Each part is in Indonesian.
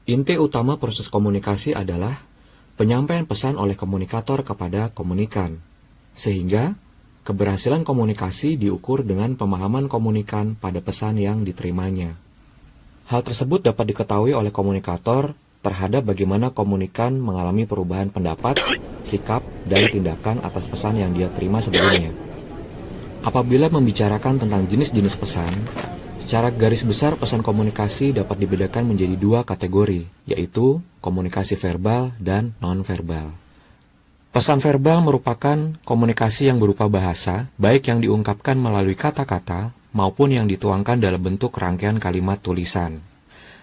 Inti utama proses komunikasi adalah penyampaian pesan oleh komunikator kepada komunikan, sehingga keberhasilan komunikasi diukur dengan pemahaman komunikan pada pesan yang diterimanya. Hal tersebut dapat diketahui oleh komunikator terhadap bagaimana komunikan mengalami perubahan pendapat, sikap, dan tindakan atas pesan yang dia terima sebelumnya. Apabila membicarakan tentang jenis-jenis pesan, secara garis besar pesan komunikasi dapat dibedakan menjadi dua kategori, yaitu komunikasi verbal dan non-verbal. Pesan verbal merupakan komunikasi yang berupa bahasa, baik yang diungkapkan melalui kata-kata maupun yang dituangkan dalam bentuk rangkaian kalimat tulisan.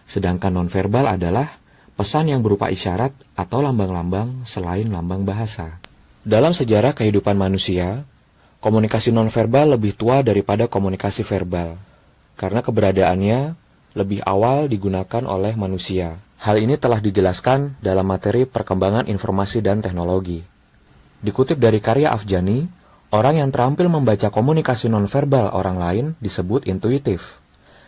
Sedangkan non-verbal adalah pesan yang berupa isyarat atau lambang-lambang selain lambang bahasa. Dalam sejarah kehidupan manusia, komunikasi non-verbal lebih tua daripada komunikasi verbal, karena keberadaannya lebih awal digunakan oleh manusia. Hal ini telah dijelaskan dalam materi perkembangan informasi dan teknologi. Dikutip dari karya Afjani, orang yang terampil membaca komunikasi nonverbal orang lain disebut intuitif,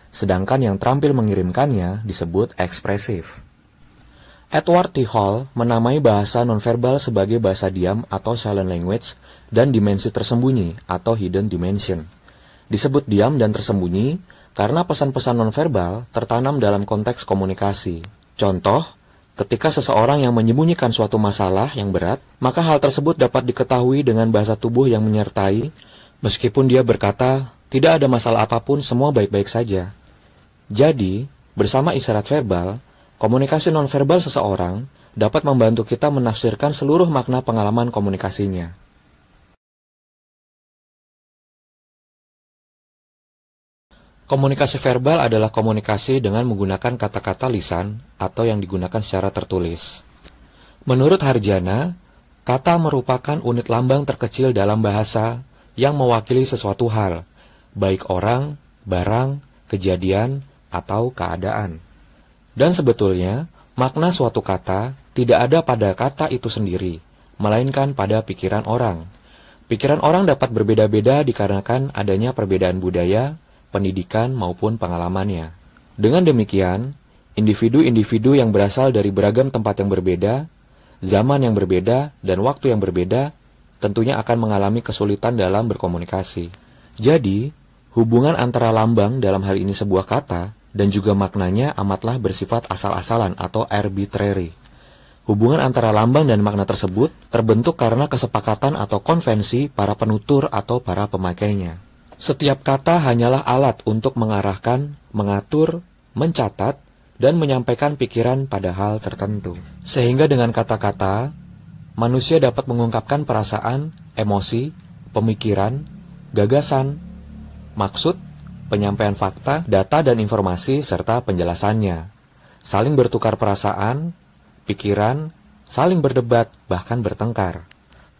sedangkan yang terampil mengirimkannya disebut ekspresif. Edward T. Hall menamai bahasa nonverbal sebagai bahasa diam atau silent language dan dimensi tersembunyi atau hidden dimension. Disebut diam dan tersembunyi karena pesan-pesan nonverbal tertanam dalam konteks komunikasi. Contoh, ketika seseorang yang menyembunyikan suatu masalah yang berat, maka hal tersebut dapat diketahui dengan bahasa tubuh yang menyertai, meskipun dia berkata, tidak ada masalah apapun, semua baik-baik saja. Jadi, bersama isyarat verbal, komunikasi nonverbal seseorang dapat membantu kita menafsirkan seluruh makna pengalaman komunikasinya. Komunikasi verbal adalah komunikasi dengan menggunakan kata-kata lisan atau yang digunakan secara tertulis. Menurut Harjana, kata merupakan unit lambang terkecil dalam bahasa yang mewakili sesuatu hal, baik orang, barang, kejadian, atau keadaan. Dan sebetulnya, makna suatu kata tidak ada pada kata itu sendiri, melainkan pada pikiran orang. Pikiran orang dapat berbeda-beda dikarenakan adanya perbedaan budaya, pendidikan, maupun pengalamannya. Dengan demikian, individu-individu yang berasal dari beragam tempat yang berbeda, zaman yang berbeda, dan waktu yang berbeda, tentunya akan mengalami kesulitan dalam berkomunikasi. Jadi, hubungan antara lambang dalam hal ini sebuah kata, dan juga maknanya amatlah bersifat asal-asalan atau arbitrary. Hubungan antara lambang dan makna tersebut terbentuk karena kesepakatan atau konvensi para penutur atau para pemakainya. Setiap kata hanyalah alat untuk mengarahkan, mengatur, mencatat, dan menyampaikan pikiran pada hal tertentu. Sehingga dengan kata-kata, manusia dapat mengungkapkan perasaan, emosi, pemikiran, gagasan, maksud, penyampaian fakta, data dan informasi, serta penjelasannya. Saling bertukar perasaan, pikiran, saling berdebat, bahkan bertengkar.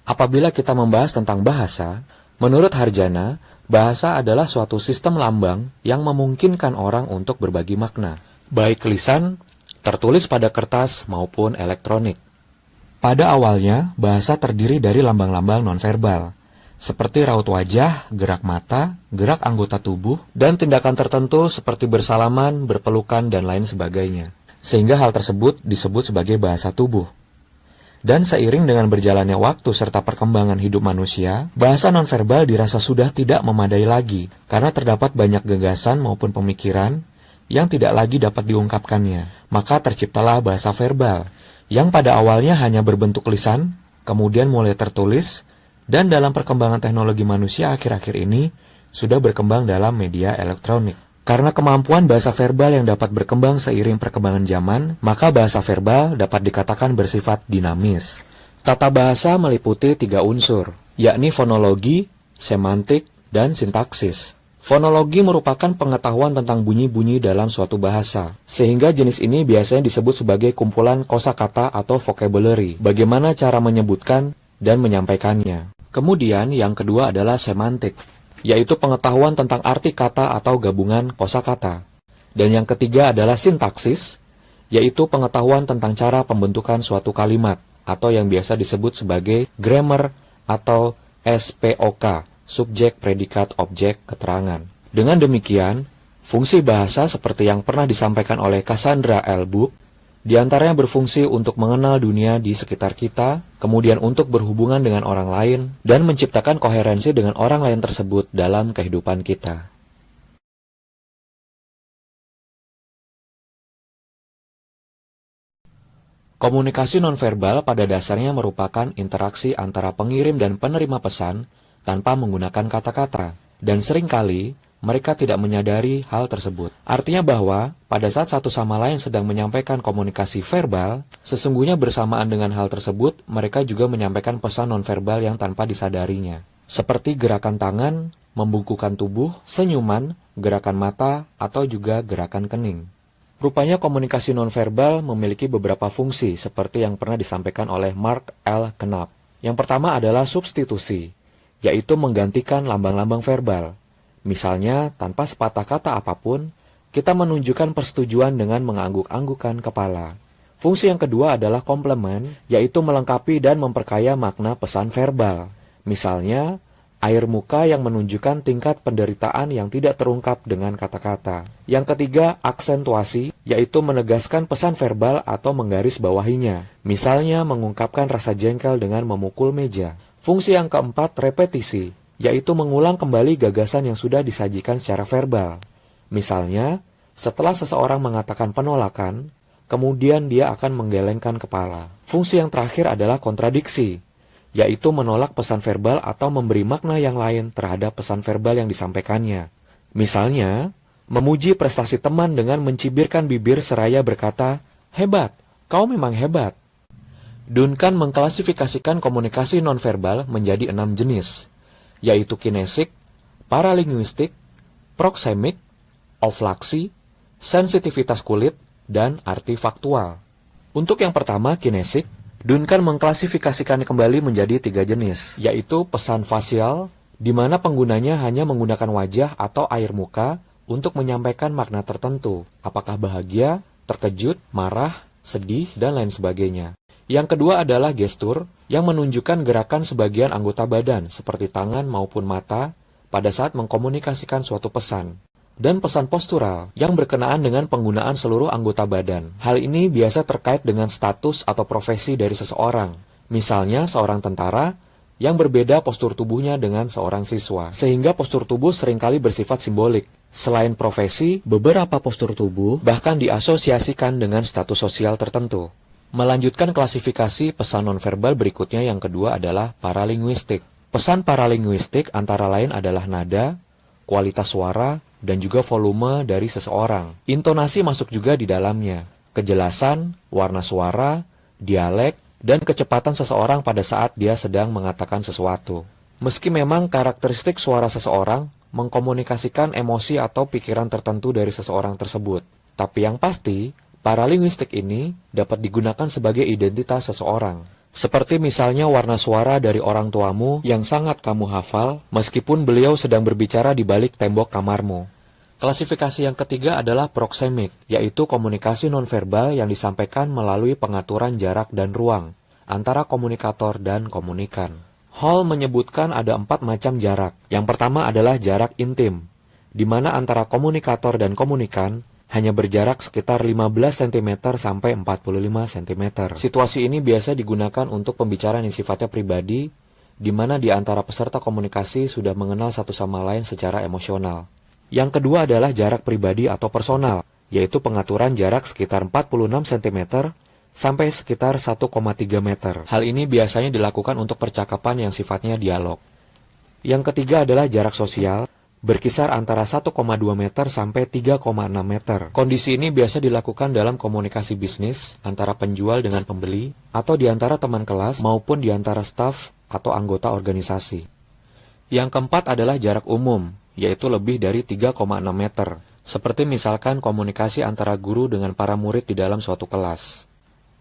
Apabila kita membahas tentang bahasa, menurut Harjana, bahasa adalah suatu sistem lambang yang memungkinkan orang untuk berbagi makna, baik lisan, tertulis pada kertas, maupun elektronik. Pada awalnya, bahasa terdiri dari lambang-lambang nonverbal, seperti raut wajah, gerak mata, gerak anggota tubuh, dan tindakan tertentu seperti bersalaman, berpelukan, dan lain sebagainya. Sehingga hal tersebut disebut sebagai bahasa tubuh. Dan seiring dengan berjalannya waktu serta perkembangan hidup manusia, bahasa nonverbal dirasa sudah tidak memadai lagi, karena terdapat banyak gagasan maupun pemikiran yang tidak lagi dapat diungkapkannya. Maka terciptalah bahasa verbal, yang pada awalnya hanya berbentuk lisan, kemudian mulai tertulis, dan dalam perkembangan teknologi manusia akhir-akhir ini, sudah berkembang dalam media elektronik. Karena kemampuan bahasa verbal yang dapat berkembang seiring perkembangan zaman, maka bahasa verbal dapat dikatakan bersifat dinamis. Tata bahasa meliputi 3 unsur, yakni fonologi, semantik, dan sintaksis. Fonologi merupakan pengetahuan tentang bunyi-bunyi dalam suatu bahasa, sehingga jenis ini biasanya disebut sebagai kumpulan kosakata atau vocabulary, bagaimana cara menyebutkan dan menyampaikannya. Kemudian yang kedua adalah semantik, yaitu pengetahuan tentang arti kata atau gabungan kosakata. Dan yang ketiga adalah sintaksis, yaitu pengetahuan tentang cara pembentukan suatu kalimat, atau yang biasa disebut sebagai grammar atau SPOK, subjek, predikat, objek, keterangan. Dengan demikian, fungsi bahasa seperti yang pernah disampaikan oleh Cassandra L. Book, Di antaranya berfungsi untuk mengenal dunia di sekitar kita, kemudian untuk berhubungan dengan orang lain, dan menciptakan koherensi dengan orang lain tersebut dalam kehidupan kita. Komunikasi nonverbal pada dasarnya merupakan interaksi antara pengirim dan penerima pesan tanpa menggunakan kata-kata, dan seringkali mereka tidak menyadari hal tersebut. Artinya bahwa, pada saat satu sama lain sedang menyampaikan komunikasi verbal, sesungguhnya bersamaan dengan hal tersebut, mereka juga menyampaikan pesan nonverbal yang tanpa disadarinya. Seperti gerakan tangan, membungkukkan tubuh, senyuman, gerakan mata, atau juga gerakan kening. Rupanya komunikasi nonverbal memiliki beberapa fungsi, seperti yang pernah disampaikan oleh Mark L. Knapp. Yang pertama adalah substitusi, yaitu menggantikan lambang-lambang verbal. Misalnya, tanpa sepatah kata apapun, kita menunjukkan persetujuan dengan mengangguk-anggukan kepala. Fungsi yang kedua adalah komplement, yaitu melengkapi dan memperkaya makna pesan verbal. Misalnya, air muka yang menunjukkan tingkat penderitaan yang tidak terungkap dengan kata-kata. Yang ketiga, aksentuasi, yaitu menegaskan pesan verbal atau menggaris bawahinya. Misalnya, mengungkapkan rasa jengkel dengan memukul meja. Fungsi yang keempat, repetisi, yaitu mengulang kembali gagasan yang sudah disajikan secara verbal. Misalnya, setelah seseorang mengatakan penolakan, kemudian dia akan menggelengkan kepala. Fungsi yang terakhir adalah kontradiksi, yaitu menolak pesan verbal atau memberi makna yang lain terhadap pesan verbal yang disampaikannya. Misalnya, memuji prestasi teman dengan mencibirkan bibir seraya berkata, "Hebat, kau memang hebat." Duncan mengklasifikasikan komunikasi nonverbal menjadi 6 jenis, yaitu kinesik, paralinguistik, proksemik, oflaksi, sensitivitas kulit, dan artifaktual. Untuk yang pertama, kinesik, Duncan mengklasifikasikan kembali menjadi 3 jenis, yaitu pesan fasial, di mana penggunanya hanya menggunakan wajah atau air muka untuk menyampaikan makna tertentu, apakah bahagia, terkejut, marah, sedih, dan lain sebagainya. Yang kedua adalah gestur, yang menunjukkan gerakan sebagian anggota badan, seperti tangan maupun mata, pada saat mengkomunikasikan suatu pesan. Dan pesan postural, yang berkenaan dengan penggunaan seluruh anggota badan. Hal ini biasa terkait dengan status atau profesi dari seseorang. Misalnya, seorang tentara yang berbeda postur tubuhnya dengan seorang siswa, sehingga postur tubuh seringkali bersifat simbolik. Selain profesi, beberapa postur tubuh bahkan diasosiasikan dengan status sosial tertentu. Melanjutkan klasifikasi pesan nonverbal berikutnya, yang kedua adalah paralinguistik. Pesan paralinguistik antara lain adalah nada, kualitas suara, dan juga volume dari seseorang. Intonasi masuk juga di dalamnya. Kejelasan, warna suara, dialek, dan kecepatan seseorang pada saat dia sedang mengatakan sesuatu. Meski memang karakteristik suara seseorang mengkomunikasikan emosi atau pikiran tertentu dari seseorang tersebut, tapi yang pasti, paralinguistik ini dapat digunakan sebagai identitas seseorang. Seperti misalnya warna suara dari orang tuamu yang sangat kamu hafal, meskipun beliau sedang berbicara di balik tembok kamarmu. Klasifikasi yang ketiga adalah proksemik, yaitu komunikasi nonverbal yang disampaikan melalui pengaturan jarak dan ruang antara komunikator dan komunikan. Hall menyebutkan ada 4 macam jarak. Yang pertama adalah jarak intim, di mana antara komunikator dan komunikan hanya berjarak sekitar 15 cm sampai 45 cm. Situasi ini biasa digunakan untuk pembicaraan yang sifatnya pribadi, di mana di antara peserta komunikasi sudah mengenal satu sama lain secara emosional. Yang kedua adalah jarak pribadi atau personal, yaitu pengaturan jarak sekitar 46 cm sampai sekitar 1,3 meter. Hal ini biasanya dilakukan untuk percakapan yang sifatnya dialog. Yang ketiga adalah jarak sosial, berkisar antara 1,2 meter sampai 3,6 meter. Kondisi ini biasa dilakukan dalam komunikasi bisnis antara penjual dengan pembeli, atau di antara teman kelas maupun di antara staf atau anggota organisasi. Yang keempat adalah jarak umum, yaitu lebih dari 3,6 meter, seperti misalkan komunikasi antara guru dengan para murid di dalam suatu kelas.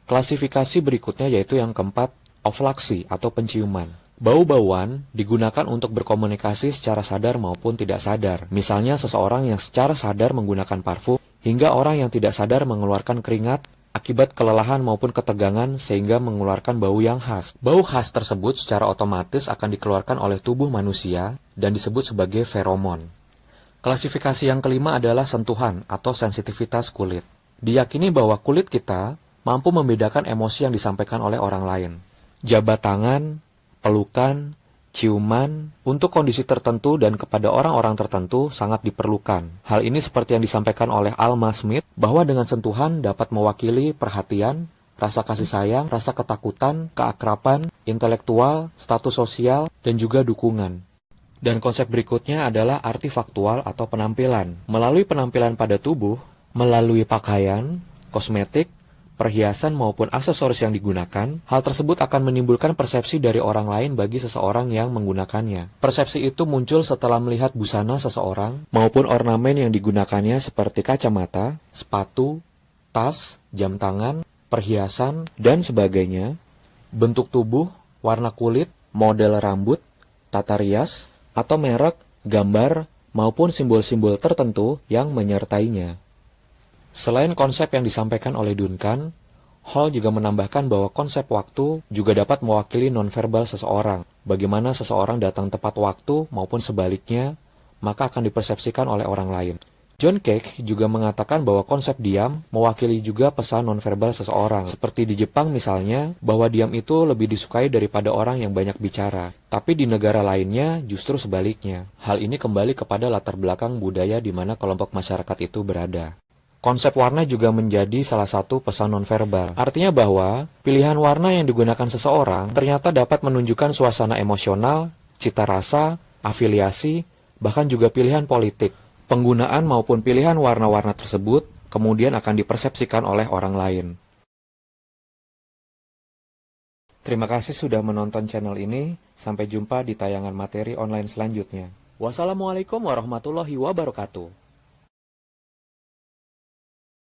Klasifikasi berikutnya yaitu yang keempat, oflaksi atau penciuman. Bau-bauan digunakan untuk berkomunikasi secara sadar maupun tidak sadar. Misalnya seseorang yang secara sadar menggunakan parfum, hingga orang yang tidak sadar mengeluarkan keringat akibat kelelahan maupun ketegangan sehingga mengeluarkan bau yang khas. Bau khas tersebut secara otomatis akan dikeluarkan oleh tubuh manusia dan disebut sebagai feromon. Klasifikasi yang kelima adalah sentuhan atau sensitivitas kulit. Diyakini bahwa kulit kita mampu membedakan emosi yang disampaikan oleh orang lain. Jabat tangan, pelukan, ciuman, untuk kondisi tertentu dan kepada orang-orang tertentu sangat diperlukan. Hal ini seperti yang disampaikan oleh Alma Smith, bahwa dengan sentuhan dapat mewakili perhatian, rasa kasih sayang, rasa ketakutan, keakraban, intelektual, status sosial, dan juga dukungan. Dan konsep berikutnya adalah artifaktual atau penampilan. Melalui penampilan pada tubuh, melalui pakaian, kosmetik, perhiasan maupun aksesoris yang digunakan, hal tersebut akan menimbulkan persepsi dari orang lain bagi seseorang yang menggunakannya. Persepsi itu muncul setelah melihat busana seseorang maupun ornamen yang digunakannya seperti kacamata, sepatu, tas, jam tangan, perhiasan, dan sebagainya, bentuk tubuh, warna kulit, model rambut, tata rias, atau merek, gambar, maupun simbol-simbol tertentu yang menyertainya. Selain konsep yang disampaikan oleh Duncan, Hall juga menambahkan bahwa konsep waktu juga dapat mewakili nonverbal seseorang. Bagaimana seseorang datang tepat waktu maupun sebaliknya, maka akan dipersepsikan oleh orang lain. John Cage juga mengatakan bahwa konsep diam mewakili juga pesan nonverbal seseorang. Seperti di Jepang misalnya, bahwa diam itu lebih disukai daripada orang yang banyak bicara. Tapi di negara lainnya justru sebaliknya. Hal ini kembali kepada latar belakang budaya di mana kelompok masyarakat itu berada. Konsep warna juga menjadi salah satu pesan nonverbal. Artinya bahwa pilihan warna yang digunakan seseorang ternyata dapat menunjukkan suasana emosional, cita rasa, afiliasi, bahkan juga pilihan politik. Penggunaan maupun pilihan warna-warna tersebut kemudian akan dipersepsikan oleh orang lain. Terima kasih sudah menonton channel ini. Sampai jumpa di tayangan materi online selanjutnya. Wassalamualaikum warahmatullahi wabarakatuh.